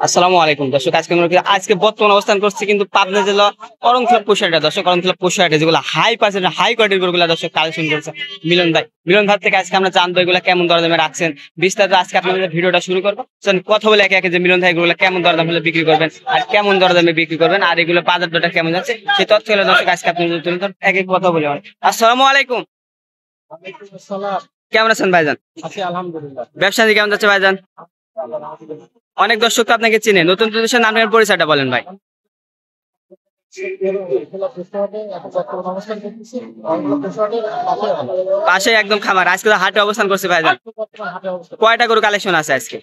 আসসালামু আলাইকুম দর্শক, আজকে বর্তমান অবস্থান করছি কিন্তু পাবনা জেলা করণখোলা পশুহাটে। দর্শক করণখোলা পশুহাটে যেগুলো হাই পার্সেন্ট হাই কোয়ালিটির গরুগুলো দর্শক কালেকশন করেছে মিলন ভাই থেকে আজকে আমরা জানবো এগুলো কেমন দরদামে রাখছেন বিস্তারিত। আজকে আপনাদের ভিডিওটা শুরু করবো, কথা বলে একে একে যে মিলন ভাই এগুলো কেমন দরদাম হলে বিক্রি করবেন আর কেমন দরদামে বিক্রি করবেন আর এগুলো বাজার দরটা কেমন যাচ্ছে সেই তথ্য হলে দর্শক আজকে আপনাদের তুলে ধরুন। এক এক কথা বলি। আসসালামু আলাইকুম, কেমন আছেন ভাইজান? আলহামদুলিল্লাহ। ব্যবসা কেমন যাচ্ছে ভাইজান? অনেক দর্শক তো আপনাকে চিনে, নতুন প্রতিষ্ঠান নামের পরিচয়টা বলেন ভাই। পাশে একদম খামার, আজকে তো হাটে অবস্থান করছে ভাইজান। কয়টা গরু কালেকশন আছে আজকে?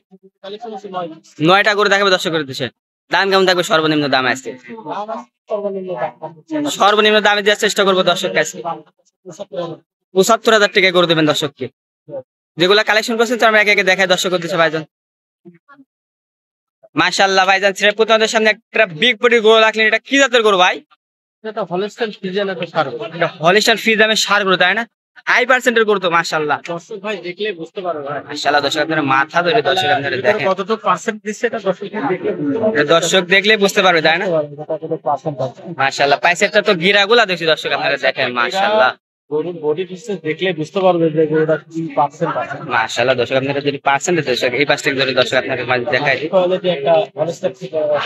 9টা গরু দেখাবে দর্শক করে দিচ্ছে। দাম কেমন থাকবে? সর্বনিম্ন দাম আজকে সর্বনিম্ন দামে দেওয়ার চেষ্টা করবো দর্শক কাছে। ৭৫,০০০ টাকা করে দেবেন দর্শককে। যেগুলা কালেকশন করছেন আমরা একে একে দেখায় দর্শক দিচ্ছে ভাইজান। মাশাআল্লাহ ভাইজান, তোমাদের সামনে একটা বিগ বডির গরু রাখলেন। এটা কি জাতের গরু ভাই? এটা হলস্টাইন ফ্রিজিয়ান একটা ষাঁড় গরু। এটা হলিস্টাইন ফ্রিজিয়ানের ষাঁড় গরু, তাই না? হাই পার্সেন্টের গরু তো মাশাআল্লাহ। দর্শক ভাই দেখলে বুঝতে পারবে ভাই। মাশাআল্লাহ দর্শক, আপনারা মাথা ধরে দর্শক আপনারা দেখেন কতটুকু পার্সেন্ট দিচ্ছে এটা দর্শক দেখলে বুঝতে পারবে, তাই না? মাশাআল্লাহ পাইসেটটা তো গিরাগুলা দেখছি দর্শক আপনারা দেখেন। মাশাআল্লাহ গরুর বডি পিসে দেখলে বুঝতে পারবে যে গরুটা কি পার্সেন্ট আছে। মাশাআল্লাহ দর্শক, আপনারা যদি পার্সেন্টেজ দর্শক এই পাশ থেকে ধরে দর্শক আপনাদের মাঝে দেখাই কোয়ালিটি একটা হলস্টাইন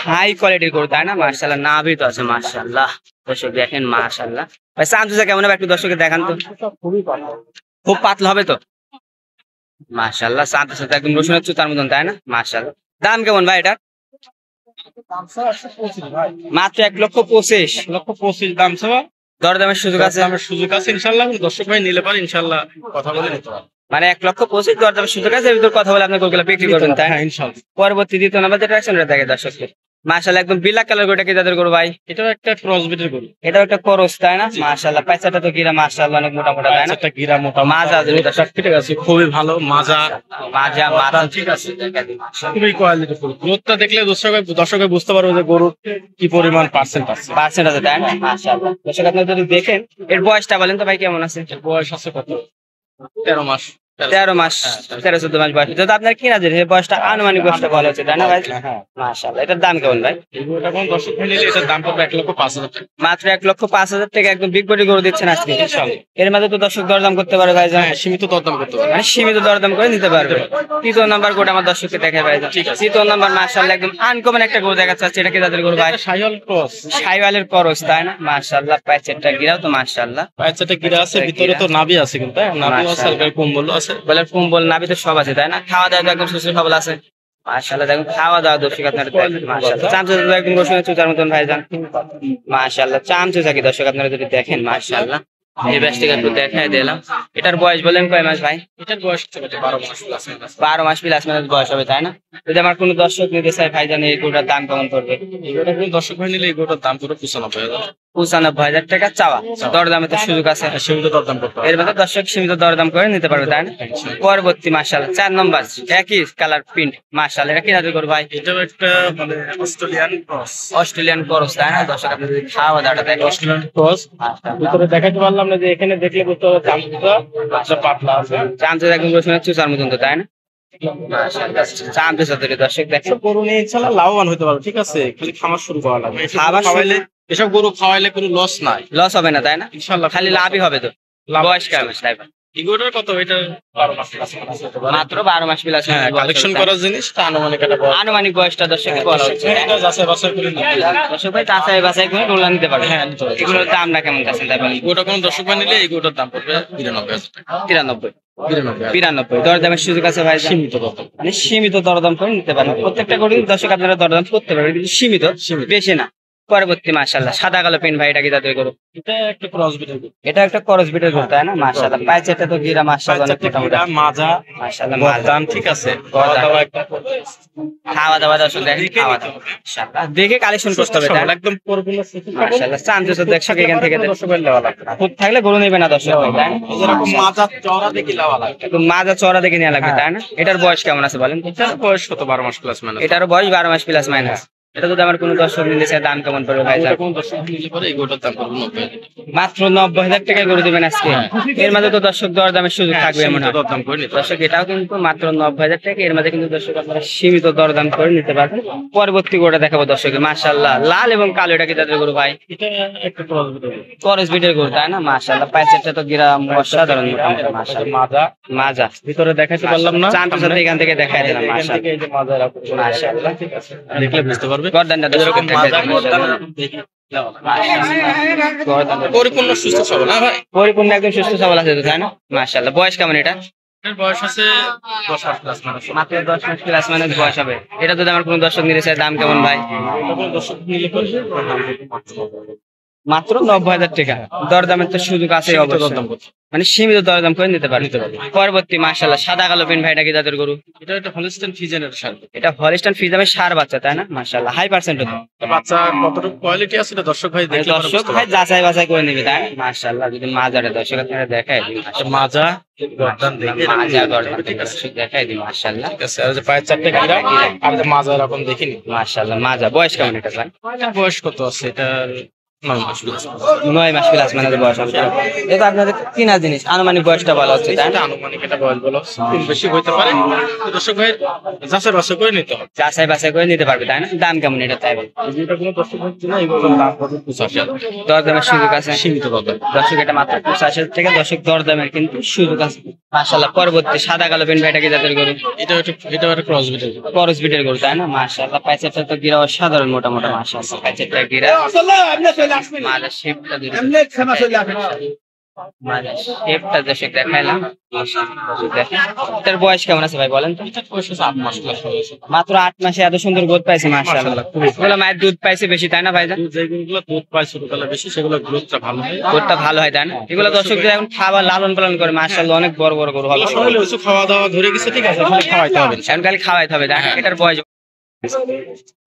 হাই কোয়ালিটির গরু, তাই না? মাশাআল্লাহ নাভি তো আছে মাশাআল্লাহ দর্শক দেখেন। মাশাআল্লাহ ভাই সামসুসা কেমন হবে একটু দর্শককে দেখান তো। খুবই পাতলা, খুব পাতলা হবে তো। মাশাআল্লাহ সামসুসা একদম রসুনের চুতার মতন, তাই না? মাশাআল্লাহ দাম কেমন ভাই এটা? মাত্র 1,25,০০০ দাম সবা। দরদামের সুযোগ আছে? সুযোগ আছে ইনশাআল্লাহ। দর্শক ভাই নিলে পারে ইনশাআল্লাহ, কথা বলে নিতে পারে। মানে 1,25,০০০ দরদামের সুযোগ আছে, এর ভিতর কথা বলে আপনি গরুগুলো বিক্রি করবেন, তাই না? ইনশাআল্লাহ। পরবর্তী দ্বিতীয় নাম্বার যেটা রাখছেন ওটা দেখে দর্শককে। মাশাআল্লাহ একদম ব্ল্যাক কালার গরুটা কি যাদের গরু ভাই? এটাও একটা ক্রস বিটের গরু। এটাও একটা করস, তাই না? মাশাআল্লাহ পাইসাটা তো গিরা মাশাআল্লাহ অনেক মোটা মোটা, তাই না? একটা গিরা মোটা মাজা যদি দর্শক ঠিক আছে, খুবই ভালো মাজা মাথা ঠিক আছে। খুবই কোয়ালিটি ফুল। গ্রোথটা দেখলে দর্শক বুঝতে পারবে যে গরুর কি পরিমাণ পার্সেন্ট আছে। পার্সেন্ট আছে, তাই না? মাশাআল্লাহ দর্শক আপনারা যদি দেখেন এর বয়সটা বলেন তো ভাই কেমন আছে? বয়স আছে কত? 13 মাস। 13 মাস 13-14 মাস বয়স। যদি আপনার কিনা যে বয়সটা আনুমানিক বয়সটা বলা হচ্ছে, তাই না ভাই? মাশাআল্লাহ এটার দাম কেমন ভাই? এটা কোন দর্শক ভাই নিলে এটার দাম পড়বে 1,05,000 টাকা। মাত্র 1,05,000 টাকা একদম বিগ বডি গরু দিচ্ছেন আজকে। এর মধ্যে তো দর্শক দরদাম করতে পারে ভাই, হ্যাঁ সীমিত দরদাম করতে পারে, মানে সীমিত দরদাম করে নিতে পারবে। তৃতীয় নাম্বার গরু আমার দর্শককে দেখায় ভাই। ঠিক আছে, তৃতীয় নাম্বার মাশাআল্লাহ একদম আনকমন একটা গরু দেখাচ্ছে। এটা কি যাদের গরু ভাই? শাহিওয়াল ক্রস। শাহিওয়ালের করস, তাই না? মাশাআল্লাহ পাঁচটা গিরাও তো মাশাআল্লাহ। পাঁচটা গিরা আছে, ভিতরে তো নাভি আছে কিন্তু, নাভি আছে আর কম্বল আছে। বলে কম্বল নাভি তো সব আছে, তাই না? খাওয়া দাওয়া একদম সুস্থ সবল আছে মাশাআল্লাহ। দেখুন খাওয়া দাওয়া দর্শক আপনারা দেখেন মাশাআল্লাহ। চামচা একদম রসুনের চুচার মতন ভাইজান মাশাআল্লাহ। চামচা কি দর্শক আপনারা যদি দেখেন মাশাআল্লাহ। এই ব্যাসটিকে একটু দেখাই দিলাম। এটার বয়স বলেন কয় মাস ভাই? এটার বয়স 12 মাস প্লাস। 12 মাস প্লাস মাইনাস বয়স হবে, তাই না? যদি আমার কোনো দর্শক নিতে চাই ভাইজান এই গরুটার দাম কেমন পড়বে? এই গরুটা কোনো দর্শক ভাই নিলে এই গরুটার দাম পড়বে 95,000। 95,000 টাকা চাওয়া। দরদামে তো সুযোগ আছে, সীমিত দরদাম করতে হবে। এর মধ্যে দর্শক সীমিত দরদাম করে নিতে পারবে, তাই না? পরবর্তী মাশাআল্লাহ 4 নম্বর একই কালার প্রিন্ট মাশাআল্লাহ। এটা কি জাতের গরু ভাই? এটাও একটা মানে অস্ট্রেলিয়ান ক্রস। অস্ট্রেলিয়ান ক্রস, তাই না? দর্শক আপনি যদি খাওয়া দাওয়াটা দেখেন অস্ট্রেলিয়ান ক্রস। ভিতরে দেখাতে পারলাম না যে এখানে দেখলে বুঝতে হবে চামচা আচ্ছা পাতলা আছে। চামচা একদম রসুনের চুচার মতন তো, তাই না? মাশাআল্লাহ চামচা সাথে দর্শক দেখেন গরু নিয়ে ইনশাআল্লাহ লাভবান হতে পারবে। ঠিক আছে, খালি খামার শুরু করা লাগবে। খাবার খাওয়াইলে এসব গরু খাওয়াইলে কোনো লস নাই, লস হবে না, তাই না? ইনশাআল্লাহ খালি লাভই হবে তো। বয়স কেমন মাস লাইভ? এগুলোর কত? এটা 12 মাস প্লাস হতে পারে। মাত্র 12 মাস প্লাস। হ্যাঁ, কালেকশন করার জিনিস তা আনুমানিক একটা বয়স। আনুমানিক বয়সটা দর্শককে বলা হচ্ছে। এটা যাচাই বাছাই করে নিতে দর্শক ভাই যাচাই বাছাই করে ডোলা নিতে পারবে। হ্যাঁ, নিতে পারবে। এগুলোর দামটা কেমন আছে তাই বলেন? গোটা কোন দর্শক ভাই নিলে এই গোটার দাম পড়বে 93,000 টাকা। 93 93,000 92 দরদামের সুযোগ আছে ভাই। সীমিত দরদাম, মানে সীমিত দরদাম করে নিতে পারবেন। প্রত্যেকটা গরু দর্শক আপনারা দরদাম করতে পারবেন, কিন্তু সীমিত, বেশি না। পরবর্তী মাশাআল্লাহ সাদা কালো পেন ভাই, এটা কি জাতের গরু? এটা একটা ক্রস বিটের গরু। এটা একটা করস বিটের গরু, তাই না? মাশাআল্লাহ পাঁচটা তো গিরা মাশাআল্লাহ অনেক মোটা মোটা মাজা মাশাআল্লাহ। দাম ঠিক আছে, খাওয়া দাওয়া একদম খাওয়া দাওয়া দর্শক দেখেন খাওয়া দাওয়া মাশাআল্লাহ দেখে কালেকশন করতে হবে, তাই না? একদম পরিপূর্ণ মাশাআল্লাহ চামচা দর্শক এখান থেকে দর্শক ভাই লেওয়া লাগবে। খুদ থাকলে গরু নেবে না দর্শক ভাই, তাই না? এরকম মাজা চওড়া দেখি লেওয়া লাগবে, একদম মাজা চওড়া দেখে নেওয়া লাগবে, তাই না? এটার বয়স কেমন আছে বলেন? এটার বয়স কত? 12 মাস প্লাস মাইনাস। এটার বয়স 12 মাস প্লাস মাইনাস। এটা যদি আমার কোনো দর্শক নিতে চায় দাম কেমন পড়বে ভাইজান? এটা কোন দর্শক নিলে পরে এই গরুটার দাম পড়বে 90,000 মাত্র 90,000 টাকায় গরু দিবেন আজকে। এর মাঝে তো দর্শক দরদামের সুযোগ থাকবে মনে হয়। দরদাম করে নিতে দর্শক এটাও কিন্তু মাত্র 90,000 টাকা। এর মাঝে কিন্তু দর্শক আপনারা সীমিত দরদাম করে নিতে পারবেন। পরবর্তী গরুটা দেখাবো দর্শক, মাশাআল্লাহ লাল এবং কালো, এটা কি জাতের গরু ভাই? এটা একটা ক্রস বিট হবে। করস বিটের গরু তাই না? মাশাআল্লাহ প্যাচেরটা তো গিরাম অসাধারণ মোটামুটি মাশাআল্লাহ। মাজা মাজা ভিতরে দেখাতে পারলাম না, চান্দের সাথে এখান থেকে দেখাই দিলাম এখান মাশাআল্লাহ। থেকে এই যে মাজা এরকম করে মাশাআল্লাহ। ঠিক আছে, দেখলে বুঝতে পারবে গর্দানটা দর্শক এরকম দেখাই মাজা দিলাম, গর্দান মাশাআল্লাহ। এরকম দেখি। মাশাআল্লাহ। গর্দানটা পরিপূর্ণ সুস্থ সবল। হ্যাঁ ভাই, পরিপূর্ণ একদম সুস্থ সবল আছে তো তাই না? মাশাআল্লাহ। বয়স কেমন এটা? এর বয়স আছে 10 মাস প্লাস মানে। মাত্র 10 মাস প্লাস মানে বয়স হবে। এটা যদি আমার কোনো দর্শক নিতে চায় দাম কেমন ভাই? এটা কোন দর্শক নিলে পরে মাত্র 90,000 টাকা। দরদামের তো সুযোগ আছে অবশ্যই, দরদাম করতে। মানে সীমিত দরদাম করে নিতে পারবে। নিতে পারবে। পরবর্তী মাশাআল্লাহ সাদা কালো পেন ভাইটা কি জাতের গরু? এটা একটা হলস্টাইন ফ্রিজিয়ানের সার। এটা হলিস্টাইন ফ্রিজিয়ানের সার বাচ্চা তাই না? মাশাআল্লাহ হাই পার্সেন্ট তো। এটা বাচ্চা কতটুকু কোয়ালিটি আছে এটা দর্শক ভাই দেখলে পরে দর্শক বুঝতে ভাই পারবে। যাচাই বাছাই করে নিবে তাই না? মাশাআল্লাহ যদি মাজারে দর্শক আপনারা দেখাই দিন এটা মাজা গর্দান দেখে মাজা গর্দান ঠিক আছে, দর্শক দেখাই দিন মাশাআল্লাহ। ঠিক আছে। আর যে পায়ের চারটে গিরা আর যে মাজা এরকম দেখিনি। মাশাআল্লাহ মাজা। বয়স কেমন এটা ভাই? এটার বয়স কত আছে? এটা 9 মাস প্লাস। 9 মাস প্লাস মানে বয়স হবে। এটা আপনাদের কিনা জিনিস, আনুমানিক বয়সটা বলা হচ্ছে তাই এটা না? আনুমানিক এটা বয়স বলো কম বেশি হইতে পারে, তো দর্শক ভাই যাচাই বাছাই করে নিতে হবে। যাচাই বাছাই করে নিতে পারবে তাই না? দাম কেমন এটা তাই বল? এটা কোনো দর্শক ভাই না, এগুলো দাম কত 85,000 দরদামের সুযোগ আছে সীমিত দরদাম। দর্শক, এটা মাত্র 85,000 থেকে দর্শক দরদামের কিন্তু সুযোগ আছে মাশাআল্লাহ। পরবর্তী সাদা কালো পেন ভাইটা কি জাতের গরু? এটা একটা ক্রস বিটের। করস বিটের গরু তাই না? মাশাআল্লাহ প্যাচেরটা তো গিরা অসাধারণ মোটামুটি মাশাআল্লাহ। প্যাচেরটা গিরা মাঝে শেপটা দিল, মাঝে শেপটা দর্শক দেখাইলাম মাশাআল্লাহ। দর্শক দেখেন এটার বয়স কেমন আছে ভাই বলেন তো? এটা বয়স আছে 8 মাস প্লাস হয়েছে। মাত্র 8 মাসে এত সুন্দর গোদ পাইছে মাশাআল্লাহ। মাশাআল্লাহ, খুবই ভালো। এগুলো মায়ের দুধ পাইছে বেশি তাই না ভাইজান? যে গরুগুলো দুধ পায় ছোটবেলা বেশি সেগুলো গ্রোথটা ভালো হয়। গোদটা ভালো হয় তাই না? এগুলো দর্শক যদি এখন খাবার লালন পালন করে মাশাআল্লাহ অনেক বড় বড় গরু হবে। আসলে কিছু খাওয়া দাওয়া ধরে গেছে, ঠিক আছে, খালি খাওয়াইতে হবে। এখন খালি খাওয়াইতে হবে তাই না?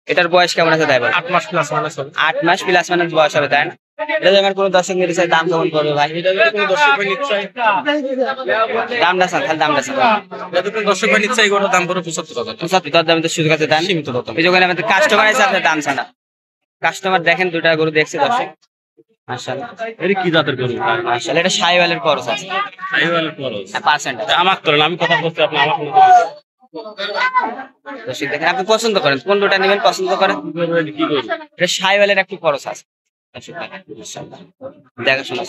এটার বয়স কেমন আছে তাই বল? 8 মাস প্লাস মানে চলে। 8 মাস প্লাস মানে বয়স হবে তাই না? এটা যদি আমার কোনো দর্শক নিতে চায় দাম কেমন পড়বে ভাই? এটা যদি কোনো দর্শক ভাই নিতে চায়, দামটা চান খালি দামটা চান। এটা যদি কোনো দর্শক ভাই নিতে চায়, এগুলোর দাম পড়বে 75,000 টাকা। সত্যি দর দামে তো সুযোগ আছে তাই না? সীমিত দরদাম। এই যখন আমাদের কাস্টমার আছে আপনার দাম চান না। কাস্টমার দেখেন দুটা গরু দেখছে দর্শক মাশাআল্লাহ। এটা কি জাতের গরু? মাশাআল্লাহ এটা শাহিওয়ালের করস আছে সাইওয়ালের খরচ। পার্সেন্ট। আমার তো না, আমি কথা বলছি, আপনি আমার কোনো দর্শক দেখেন আপনি পছন্দ করেন কোন দুটা নেবেন পছন্দ করেন। কি গরু? এটা শাহিওয়ালের একটু খরচ আছে দর্শক দেখেন মাশাআল্লাহ। দেখাশোনা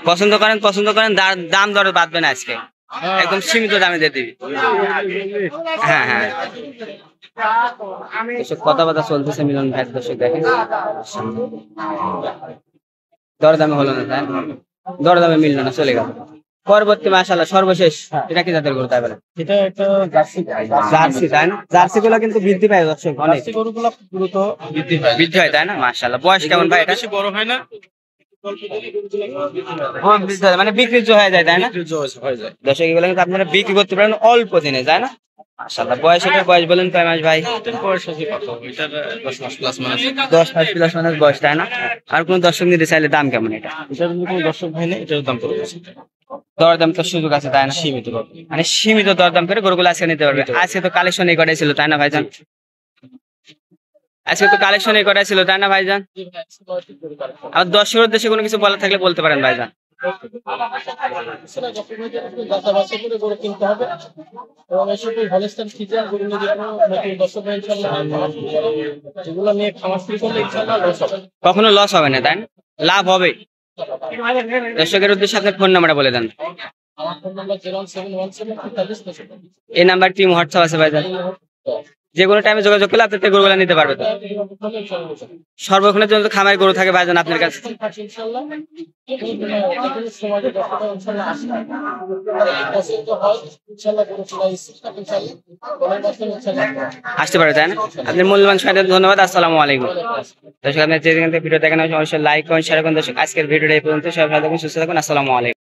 পছন্দ করেন দাম দরে বাঁধবে না আজকে, একদম সীমিত দামে দিয়ে দিবি। হ্যাঁ হ্যাঁ দর্শক কথাবার্তা চলতেছে মিলন ভাই দর্শক দেখেন দরদামে হলো না তাই না? দরদামে মিললো না চলে গেল। পরবর্তী মাশাআল্লাহ সর্বশেষ এটা কি জাতের গরু তাই বলে? এটা একটা জার্সি। জার্সি তাই না? জার্সি গুলো কিন্তু বৃদ্ধি পায় দর্শক অনেক জার্সি গরুগুলো দ্রুত বৃদ্ধি পায়। বৃদ্ধি হয় তাই না? মাশাআল্লাহ। বয়স কেমন ভাই এটা? বেশি বড় হয় না, ও বৃদ্ধি হয়, মানে বিক্রিজ হয়ে যায় তাই না? হয়ে যায়। দর্শক এগুলো কিন্তু আপনারা বিক্রি করতে পারেন অল্প দিনে তাই না? মাশাআল্লাহ। এটার বয়স বলেন কয় মাস ভাই? এটার বয়স আছে কত? এটার 10 মাস প্লাস মানে। 10 মাস প্লাস মানে বয়স তাই না? আর কোন দর্শক নিতে চাইলে দাম কেমন এটা? এটার যদি কোনো দর্শক ভাই নেই, এটার দাম পড়বে 80 টাকা। দরদাম তো সুযোগ আছে তাই না? সীমিত দরদাম। মানে সীমিত দরদাম করে গরুগুলো আজকে নিতে পারবে। আজকে তো কালেকশন এই কটাই ছিল তাই না ভাইজান? আজকে তো কালেকশন এই কটাই ছিল তাই না ভাইজান? আর দর্শকের উদ্দেশ্যে কোনো কিছু বলার থাকলে বলতে পারেন ভাইজান। কখনো লস হবে না তাই না? লাভ হবে। দর্শকের উদ্দেশ্যে আপনার ফোন নাম্বারটা বলে দেন। এই নাম্বার টিম হোয়াটসঅ্যাপ আছে ভাইজান, যে কোনো টাইমে যোগাযোগ করলে আপনার থেকে গরুগুলো নিতে পারবে তো? সর্বক্ষণের জন্য তো খামারে গরু থাকে ভাইজান আপনার কাছে? আসতে পারে তাই না? আপনার মূল্যবান সময় ধন্যবাদ। আসসালামু আলাইকুম। দর্শক আপনার যেখান থেকে ভিডিও দেখেন অবশ্যই লাইক করেন শেয়ার করুন। দর্শক আজকের ভিডিওটা এই পর্যন্ত, সবাই ভালো থাকুন সুস্থ থাকুন। আসসালামু আলাইকুম।